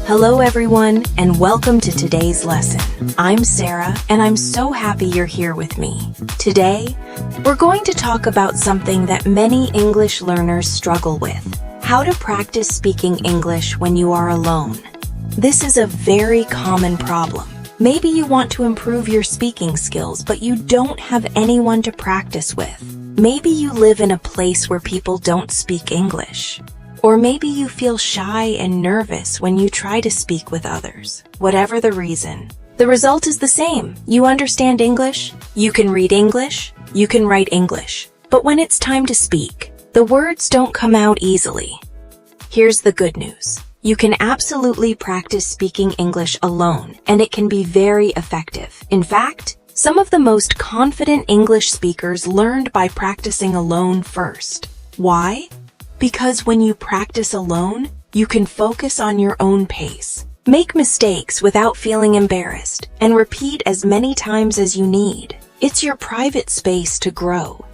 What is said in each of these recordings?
Hello everyone, and welcome to today's lesson. I'm Sarah, and I'm so happy you're here with me. Today, we're going to talk about something that many English learners struggle with: how to practice speaking English when you are alone. This is a very common problem. Maybe you want to improve your speaking skills, but you don't have anyone to practice with. Maybe you live in a place where people don't speak English. Or maybe you feel shy and nervous when you try to speak with others. Whatever the reason, the result is the same. You understand English, you can read English, you can write English. But when it's time to speak, the words don't come out easily. Here's the good news. You can absolutely practice speaking English alone, and it can be very effective. In fact, some of the most confident English speakers learned by practicing alone first. Why? Because when you practice alone, you can focus on your own pace, make mistakes without feeling embarrassed, and repeat as many times as you need. It's your private space to grow.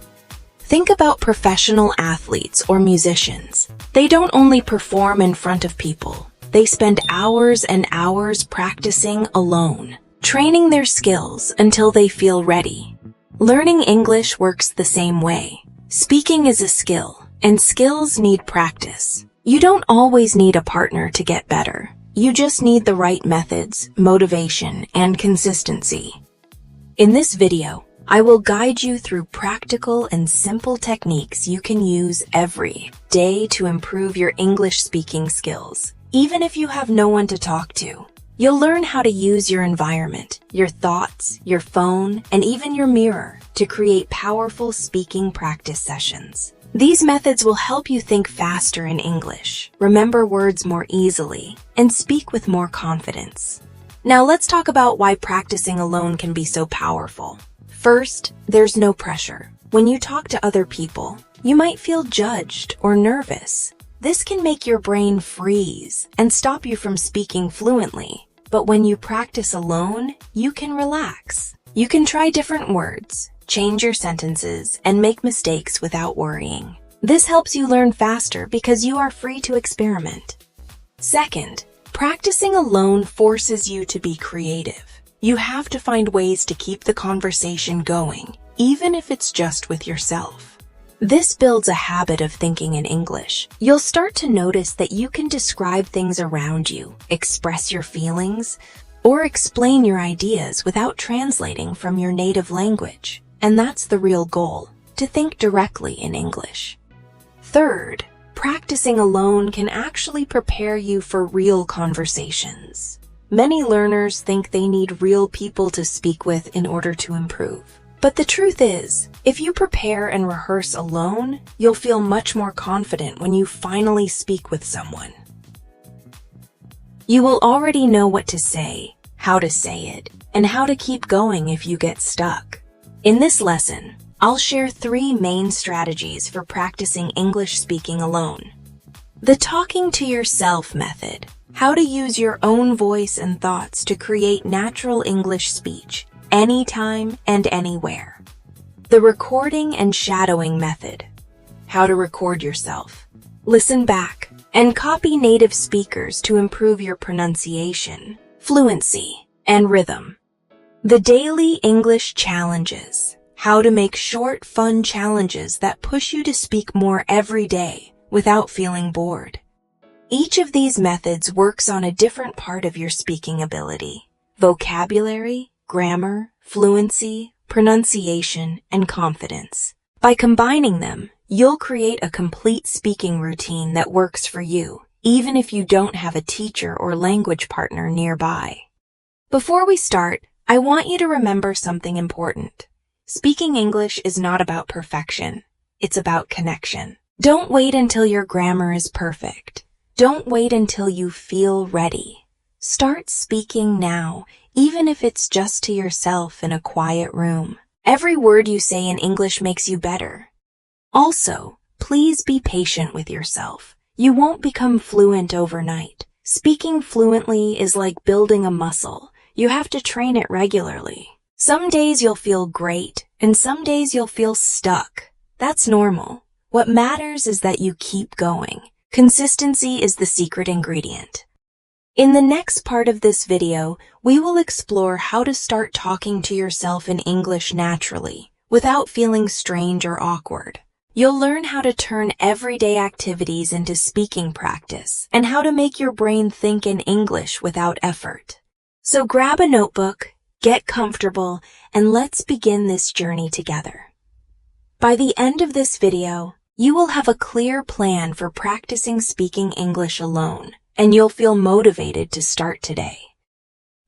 Think about professional athletes or musicians. They don't only perform in front of people. They spend hours and hours practicing alone, training their skills until they feel ready. Learning English works the same way. Speaking is a skill, and skills need practice. You don't always need a partner to get better. You just need the right methods, motivation, and consistency. In this video, I will guide you through practical and simple techniques you can use every day to improve your English speaking skills. Even if you have no one to talk to, you'll learn how to use your environment, your thoughts, your phone, and even your mirror to create powerful speaking practice sessions. These methods will help you think faster in English, remember words more easily, and speak with more confidence. Now let's talk about why practicing alone can be so powerful. First, there's no pressure. When you talk to other people, you might feel judged or nervous. This can make your brain freeze and stop you from speaking fluently. But when you practice alone, you can relax. You can try different words, change your sentences, and make mistakes without worrying. This helps you learn faster because you are free to experiment. Second, practicing alone forces you to be creative. You have to find ways to keep the conversation going, even if it's just with yourself. This builds a habit of thinking in English. You'll start to notice that you can describe things around you, express your feelings, or explain your ideas without translating from your native language. And that's the real goal, to think directly in English. Third, practicing alone can actually prepare you for real conversations. Many learners think they need real people to speak with in order to improve. But the truth is, if you prepare and rehearse alone, you'll feel much more confident when you finally speak with someone. You will already know what to say, how to say it, and how to keep going if you get stuck. In this lesson, I'll share 3 main strategies for practicing English speaking alone. The talking to yourself method. How to use your own voice and thoughts to create natural English speech, anytime and anywhere. The recording and shadowing method. How to record yourself, listen back, and copy native speakers to improve your pronunciation, fluency, and rhythm. The daily English challenges. How to make short, fun challenges that push you to speak more every day without feeling bored. Each of these methods works on a different part of your speaking ability: vocabulary, grammar, fluency, pronunciation, and confidence. By combining them, you'll create a complete speaking routine that works for you, even if you don't have a teacher or language partner nearby. Before we start, I want you to remember something important. Speaking English is not about perfection. It's about connection. Don't wait until your grammar is perfect. Don't wait until you feel ready. Start speaking now, even if it's just to yourself in a quiet room. Every word you say in English makes you better. Also, please be patient with yourself. You won't become fluent overnight. Speaking fluently is like building a muscle. You have to train it regularly. Some days you'll feel great, and some days you'll feel stuck. That's normal. What matters is that you keep going. Consistency is the secret ingredient. In the next part of this video, we will explore how to start talking to yourself in English naturally, without feeling strange or awkward. You'll learn how to turn everyday activities into speaking practice, and how to make your brain think in English without effort. So grab a notebook, get comfortable, and let's begin this journey together. By the end of this video, you will have a clear plan for practicing speaking English alone, and you'll feel motivated to start today.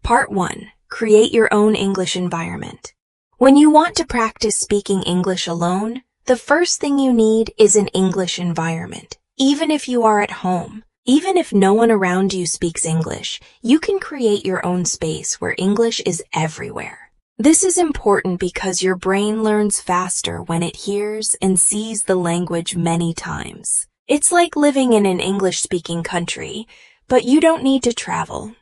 Part 1. Create your own English environment. When you want to practice speaking English alone, the first thing you need is an English environment. Even if you are at home, even if no one around you speaks English, you can create your own space where English is everywhere. This is important because your brain learns faster when it hears and sees the language many times. It's like living in an English-speaking country, but you don't need to travel.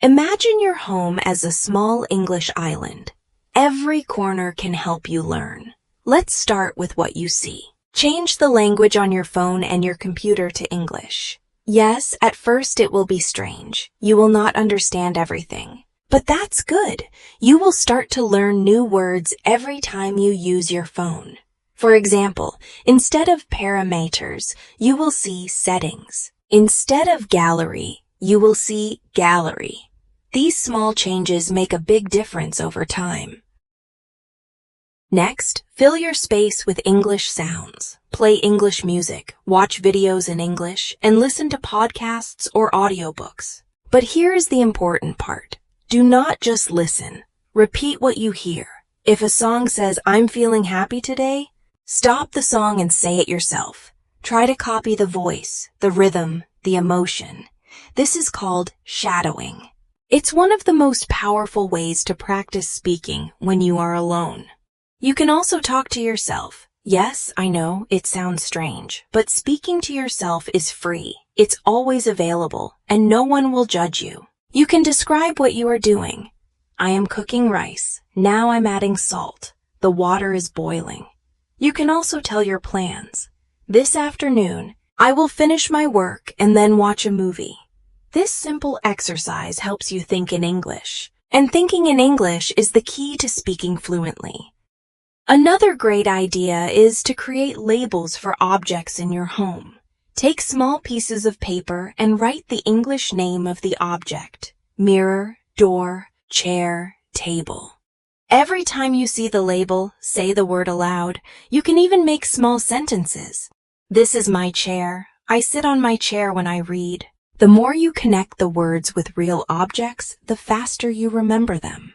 Imagine your home as a small English island. Every corner can help you learn. Let's start with what you see. Change the language on your phone and your computer to English. Yes, at first it will be strange. You will not understand everything. But that's good. You will start to learn new words every time you use your phone. For example, instead of parameters, you will see settings. Instead of gallery, you will see gallery. These small changes make a big difference over time. Next, fill your space with English sounds. Play English music, watch videos in English, and listen to podcasts or audiobooks. But here is the important part. Do not just listen. Repeat what you hear. If a song says, "I'm feeling happy today," stop the song and say it yourself. Try to copy the voice, the rhythm, the emotion. This is called shadowing. It's one of the most powerful ways to practice speaking when you are alone. You can also talk to yourself. Yes, I know, it sounds strange, but speaking to yourself is free. It's always available, and no one will judge you. You can describe what you are doing. I am cooking rice. Now I'm adding salt. The water is boiling. You can also tell your plans. This afternoon, I will finish my work and then watch a movie. This simple exercise helps you think in English, and thinking in English is the key to speaking fluently. Another great idea is to create labels for objects in your home. Take small pieces of paper and write the English name of the object: mirror, door, chair, table. Every time you see the label, say the word aloud. You can even make small sentences. This is my chair. I sit on my chair when I read. The more you connect the words with real objects, the faster you remember them.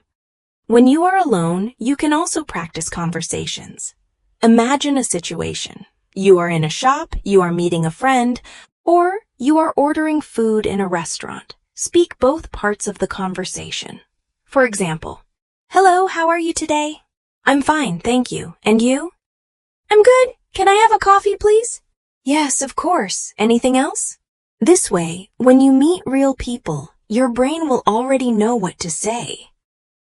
When you are alone, you can also practice conversations. Imagine a situation. You are in a shop, you are meeting a friend, or you are ordering food in a restaurant. Speak both parts of the conversation. For example, "Hello, how are you today?" "I'm fine, thank you. And you?" "I'm good. Can I have a coffee, please?" "Yes, of course. Anything else?" This way, when you meet real people, your brain will already know what to say.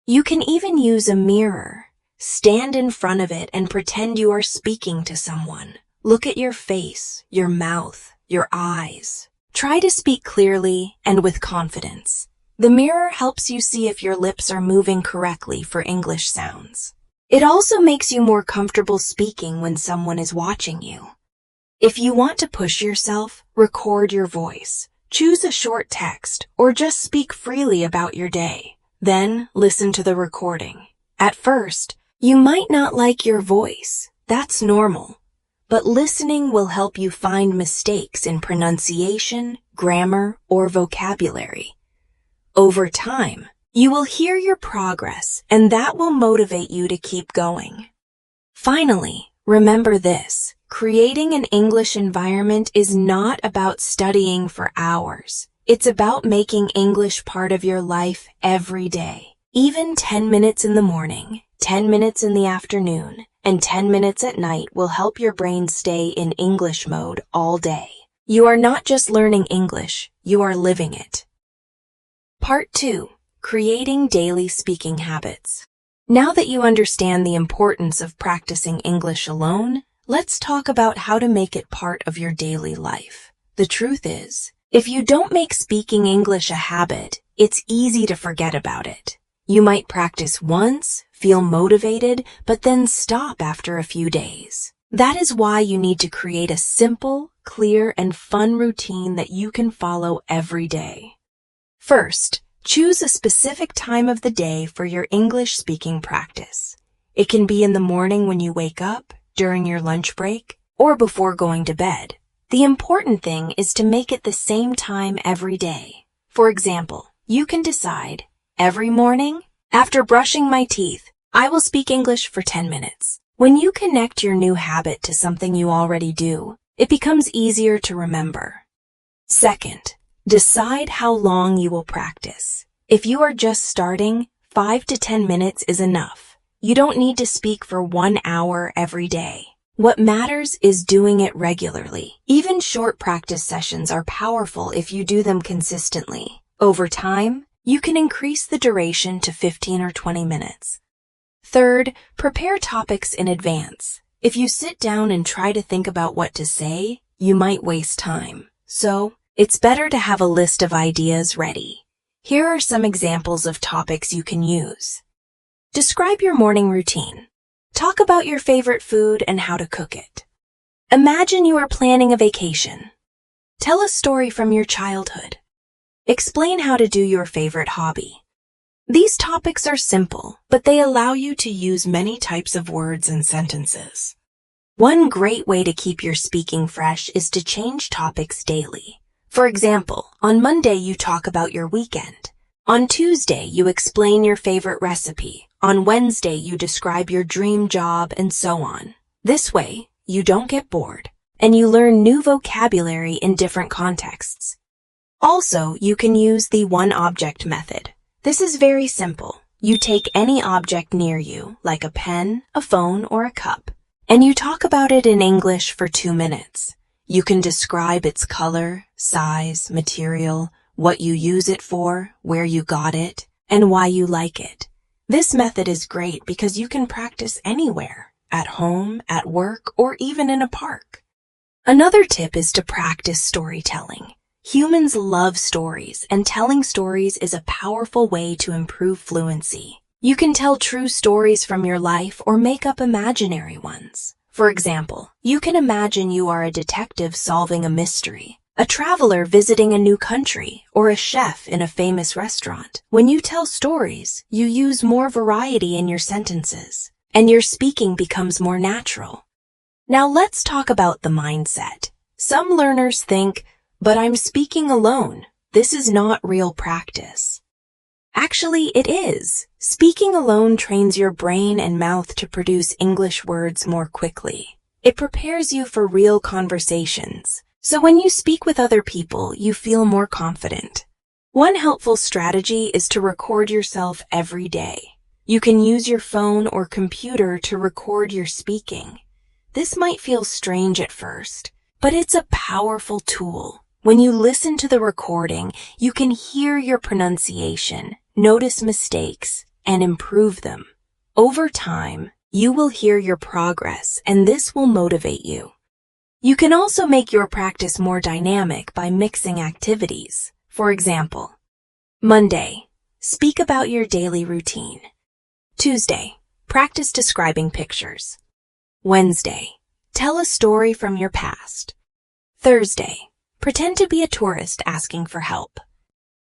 You can even use a mirror. Stand in front of it and pretend you are speaking to someone. Look at your face, your mouth, your eyes. Try to speak clearly and with confidence. The mirror helps you see if your lips are moving correctly for English sounds. It also makes you more comfortable speaking when someone is watching you. If you want to push yourself, record your voice. Choose a short text or just speak freely about your day. Then listen to the recording. At first, you might not like your voice. That's normal. But listening will help you find mistakes in pronunciation, grammar, or vocabulary. Over time, you will hear your progress, and that will motivate you to keep going. Finally, remember this: creating an English environment is not about studying for hours. It's about making English part of your life every day. Even 10 minutes in the morning, 10 minutes in the afternoon, and 10 minutes at night will help your brain stay in English mode all day. You are not just learning English, you are living it. Part 2. Creating daily speaking habits. Now that you understand the importance of practicing English alone, let's talk about how to make it part of your daily life. The truth is, If you don't make speaking English a habit, it's easy to forget about it. You might practice once, feel motivated, but then stop after a few days. That is why you need to create a simple, clear, and fun routine that you can follow every day. First, choose a specific time of the day for your English speaking practice. It can be in the morning when you wake up, during your lunch break, or before going to bed. The important thing is to make it the same time every day. For example, you can decide, every morning, after brushing my teeth, I will speak English for 10 minutes. When you connect your new habit to something you already do, it becomes easier to remember. Second, decide how long you will practice. If you are just starting, 5 to 10 minutes is enough. You don't need to speak for 1 hour every day. What matters is doing it regularly. Even short practice sessions are powerful if you do them consistently. Over time, you can increase the duration to 15 or 20 minutes. Third, prepare topics in advance. If you sit down and try to think about what to say, you might waste time. So, it's better to have a list of ideas ready. Here are some examples of topics you can use. Describe your morning routine. Talk about your favorite food and how to cook it. Imagine you are planning a vacation. Tell a story from your childhood. Explain how to do your favorite hobby. These topics are simple, but they allow you to use many types of words and sentences. One great way to keep your speaking fresh is to change topics daily. For example, on Monday you talk about your weekend. On Tuesday you explain your favorite recipe. On Wednesday you describe your dream job, and so on. This way, you don't get bored, and you learn new vocabulary in different contexts. Also, you can use the one-object method. This is very simple. You take any object near you, like a pen, a phone, or a cup, and you talk about it in English for 2 minutes. You can describe its color, size, material, what you use it for, where you got it, and why you like it. This method is great because you can practice anywhere, at home, at work, or even in a park. Another tip is to practice storytelling. Humans love stories, and telling stories is a powerful way to improve fluency. You can tell true stories from your life or make up imaginary ones. For example, you can imagine you are a detective solving a mystery, a traveler visiting a new country, or a chef in a famous restaurant. When you tell stories, you use more variety in your sentences, and your speaking becomes more natural. Now let's talk about the mindset. Some learners think, but I'm speaking alone. This is not real practice. Actually, it is. Speaking alone trains your brain and mouth to produce English words more quickly. It prepares you for real conversations. So when you speak with other people, you feel more confident. One helpful strategy is to record yourself every day. You can use your phone or computer to record your speaking. This might feel strange at first, but it's a powerful tool. When you listen to the recording, you can hear your pronunciation, notice mistakes, and improve them. Over time, you will hear your progress, and this will motivate you. You can also make your practice more dynamic by mixing activities. For example, Monday, speak about your daily routine. Tuesday, practice describing pictures. Wednesday, tell a story from your past. Thursday, pretend to be a tourist asking for help.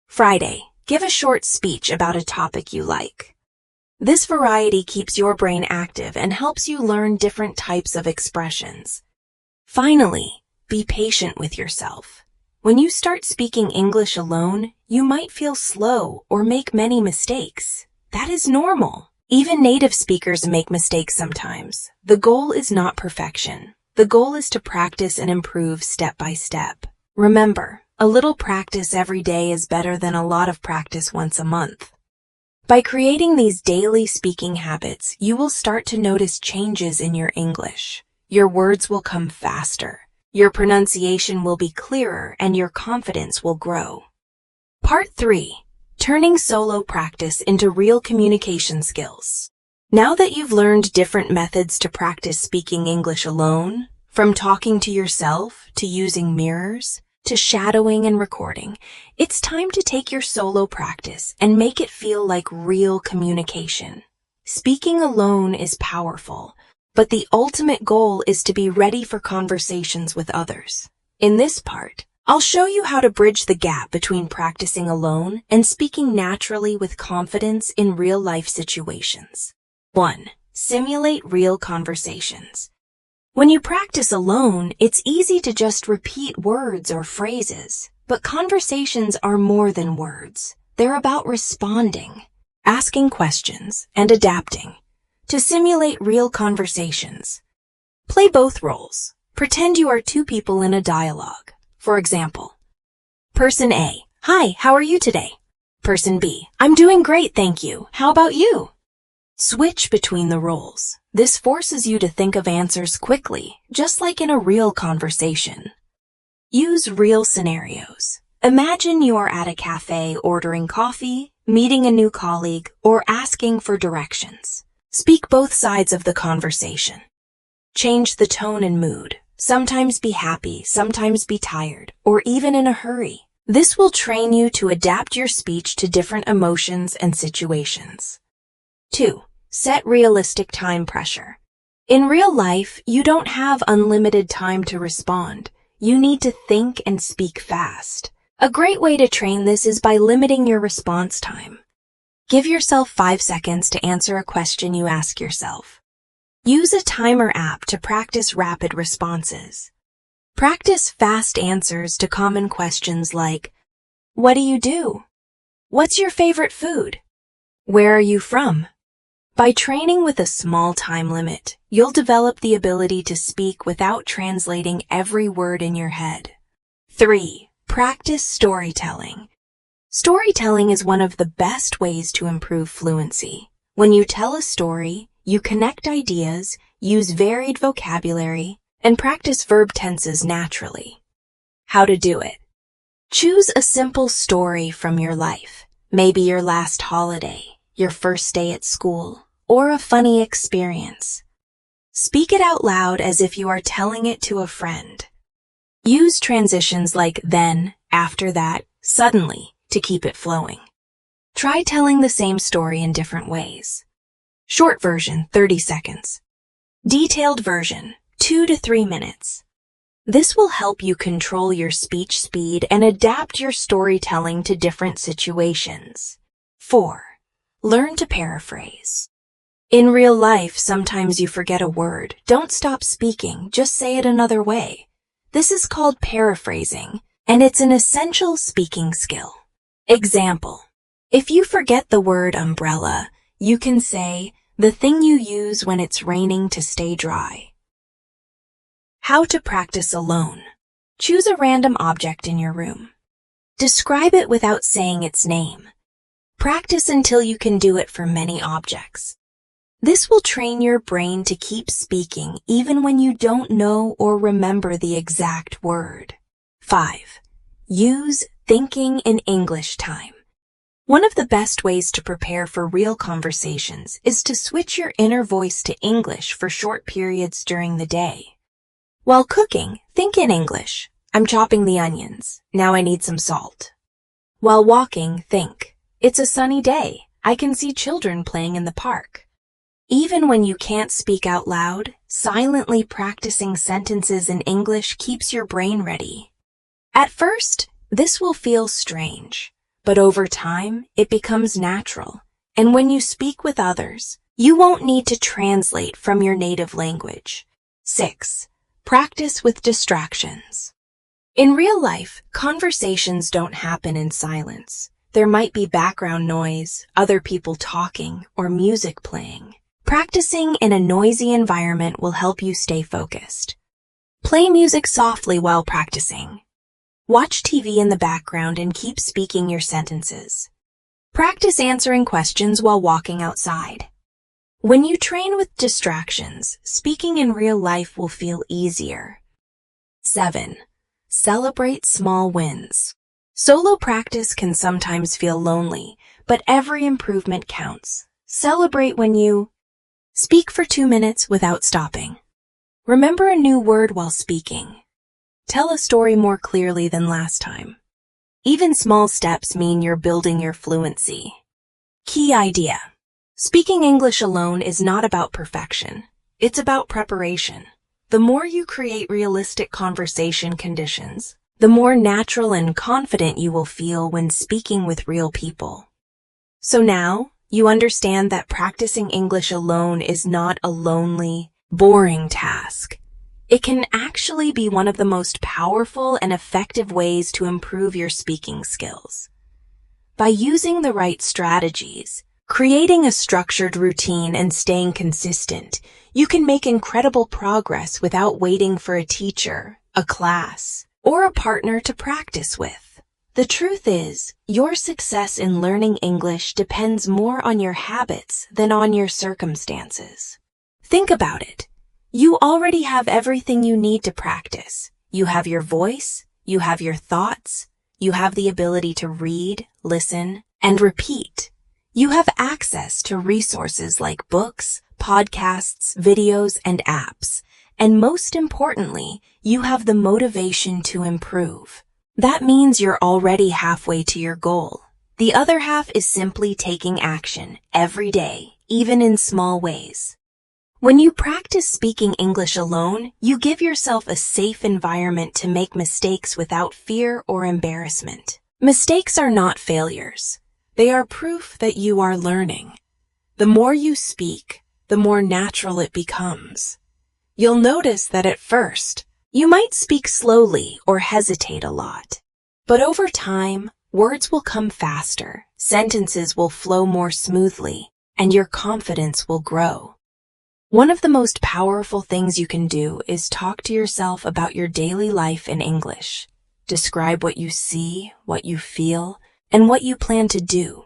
Friday, give a short speech about a topic you like. This variety keeps your brain active and helps you learn different types of expressions. Finally, be patient with yourself. When you start speaking English alone, you might feel slow or make many mistakes. That is normal. Even native speakers make mistakes sometimes. The goal is not perfection. The goal is to practice and improve step by step. Remember, a little practice every day is better than a lot of practice once a month. By creating these daily speaking habits, you will start to notice changes in your English. Your words will come faster, your pronunciation will be clearer, and your confidence will grow. Part 3. Turning solo practice into real communication skills. Now that you've learned different methods to practice speaking English alone, from talking to yourself to using mirrors, to shadowing and recording, it's time to take your solo practice and make it feel like real communication. Speaking alone is powerful, but the ultimate goal is to be ready for conversations with others. In this part, I'll show you how to bridge the gap between practicing alone and speaking naturally with confidence in real-life situations. 1. Simulate real conversations. When you practice alone, it's easy to just repeat words or phrases, but conversations are more than words. They're about responding, asking questions, and adapting. To simulate real conversations, play both roles. Pretend you are two people in a dialogue. For example, Person A, "Hi, how are you today?" Person B, "I'm doing great, thank you. How about you?" Switch between the roles. This forces you to think of answers quickly, just like in a real conversation. Use real scenarios. Imagine you are at a cafe ordering coffee, meeting a new colleague, or asking for directions. Speak both sides of the conversation. Change the tone and mood. Sometimes be happy, sometimes be tired, or even in a hurry. This will train you to adapt your speech to different emotions and situations. 2. Set realistic time pressure. In real life, you don't have unlimited time to respond. You need to think and speak fast. A great way to train this is by limiting your response time. Give yourself 5 seconds to answer a question you ask yourself. Use a timer app to practice rapid responses. Practice fast answers to common questions like, "What do you do?" "What's your favorite food?" "Where are you from?" By training with a small time limit, you'll develop the ability to speak without translating every word in your head. 3. Practice storytelling. Storytelling is one of the best ways to improve fluency. When you tell a story, you connect ideas, use varied vocabulary, and practice verb tenses naturally. How to do it? Choose a simple story from your life, maybe your last holiday, your first day at school, or a funny experience. Speak it out loud as if you are telling it to a friend. Use transitions like then, after that, suddenly to keep it flowing. Try telling the same story in different ways. Short version, 30 seconds. Detailed version, 2 to 3 minutes. This will help you control your speech speed and adapt your storytelling to different situations. 4. Learn to paraphrase. In real life, sometimes you forget a word. Don't stop speaking, just say it another way. This is called paraphrasing, and it's an essential speaking skill. Example: if you forget the word umbrella, you can say, "the thing you use when it's raining to stay dry." How to practice alone. Choose a random object in your room. Describe it without saying its name. Practice until you can do it for many objects. This will train your brain to keep speaking even when you don't know or remember the exact word. 5. Use thinking in English time. One of the best ways to prepare for real conversations is to switch your inner voice to English for short periods during the day. While cooking, think in English. "I'm chopping the onions. Now I need some salt." While walking, think, "It's a sunny day. I can see children playing in the park." Even when you can't speak out loud, silently practicing sentences in English keeps your brain ready. At first, this will feel strange, but over time, it becomes natural. And when you speak with others, you won't need to translate from your native language. 6. Practice with distractions. In real life, conversations don't happen in silence. There might be background noise, other people talking, or music playing. Practicing in a noisy environment will help you stay focused. Play music softly while practicing. Watch TV in the background and keep speaking your sentences. Practice answering questions while walking outside. When you train with distractions, speaking in real life will feel easier. 7. Celebrate small wins. Solo practice can sometimes feel lonely, but every improvement counts. Celebrate when you speak for 2 minutes without stopping. Remember a new word while speaking. Tell a story more clearly than last time. Even small steps mean you're building your fluency. Key idea. Speaking English alone is not about perfection. It's about preparation. The more you create realistic conversation conditions, the more natural and confident you will feel when speaking with real people. So now, you understand that practicing English alone is not a lonely, boring task. It can actually be one of the most powerful and effective ways to improve your speaking skills. By using the right strategies, creating a structured routine and staying consistent, you can make incredible progress without waiting for a teacher, a class, or a partner to practice with. The truth is, your success in learning English depends more on your habits than on your circumstances. Think about it. You already have everything you need to practice. You have your voice, you have your thoughts, you have the ability to read, listen, and repeat. You have access to resources like books, podcasts, videos, and apps. And most importantly, you have the motivation to improve. That means you're already halfway to your goal. The other half is simply taking action every day, even in small ways. When you practice speaking English alone, you give yourself a safe environment to make mistakes without fear or embarrassment. Mistakes are not failures. They are proof that you are learning. The more you speak, the more natural it becomes. You'll notice that at first, you might speak slowly or hesitate a lot. But over time, words will come faster, sentences will flow more smoothly, and your confidence will grow. One of the most powerful things you can do is talk to yourself about your daily life in English. Describe what you see, what you feel, and what you plan to do.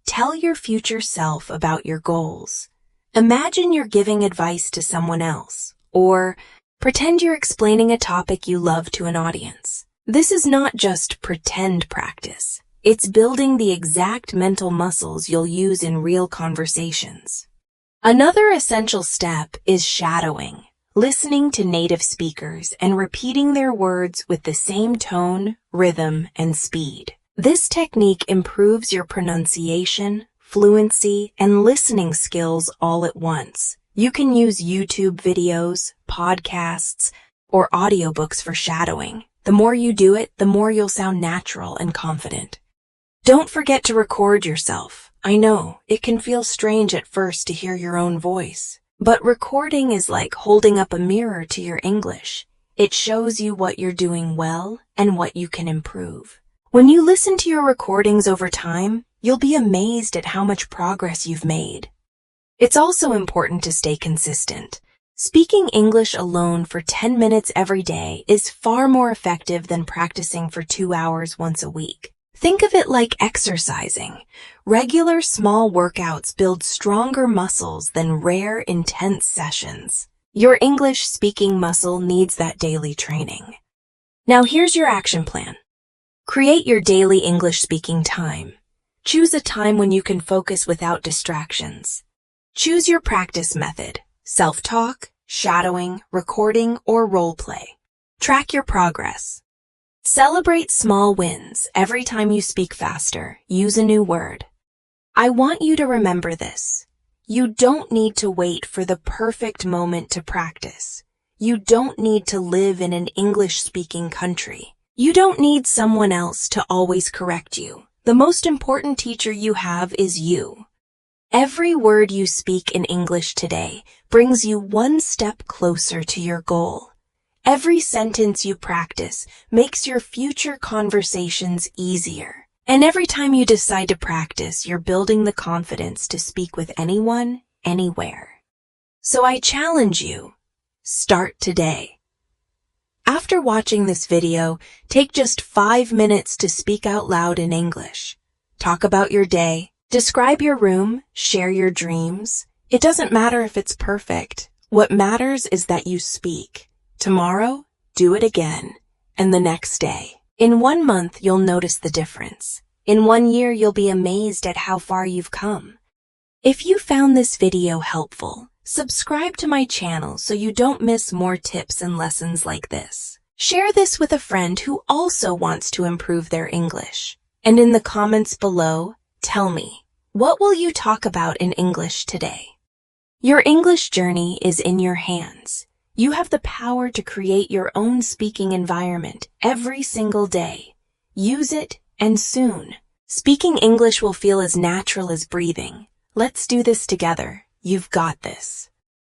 Tell your future self about your goals. Imagine you're giving advice to someone else, or pretend you're explaining a topic you love to an audience. This is not just pretend practice. It's building the exact mental muscles you'll use in real conversations. Another essential step is shadowing, listening to native speakers and repeating their words with the same tone, rhythm, and speed. This technique improves your pronunciation, fluency, and listening skills all at once. You can use YouTube videos, podcasts, or audiobooks for shadowing. The more you do it, the more you'll sound natural and confident. Don't forget to record yourself. I know, it can feel strange at first to hear your own voice, but recording is like holding up a mirror to your English. It shows you what you're doing well and what you can improve. When you listen to your recordings over time, you'll be amazed at how much progress you've made. It's also important to stay consistent. Speaking English alone for 10 minutes every day is far more effective than practicing for 2 hours once a week. Think of it like exercising. Regular small workouts build stronger muscles than rare, intense sessions. Your English speaking muscle needs that daily training. Now here's your action plan. Create your daily English speaking time. Choose a time when you can focus without distractions. Choose your practice method: self-talk, shadowing, recording, or role play. Track your progress. Celebrate small wins every time you speak faster. Use a new word. I want you to remember this. You don't need to wait for the perfect moment to practice. You don't need to live in an English-speaking country. You don't need someone else to always correct you. The most important teacher you have is you. Every word you speak in English today brings you one step closer to your goal. Every sentence you practice makes your future conversations easier. And every time you decide to practice, you're building the confidence to speak with anyone, anywhere. So I challenge you, start today. After watching this video, take just 5 minutes to speak out loud in English. Talk about your day, describe your room, share your dreams. It doesn't matter if it's perfect. What matters is that you speak. Tomorrow, do it again, and the next day. In 1 month, you'll notice the difference. In 1 year, you'll be amazed at how far you've come. If you found this video helpful, subscribe to my channel so you don't miss more tips and lessons like this. Share this with a friend who also wants to improve their English. And in the comments below, tell me, what will you talk about in English today? Your English journey is in your hands. You have the power to create your own speaking environment every single day. Use it, and soon, speaking English will feel as natural as breathing. Let's do this together. You've got this.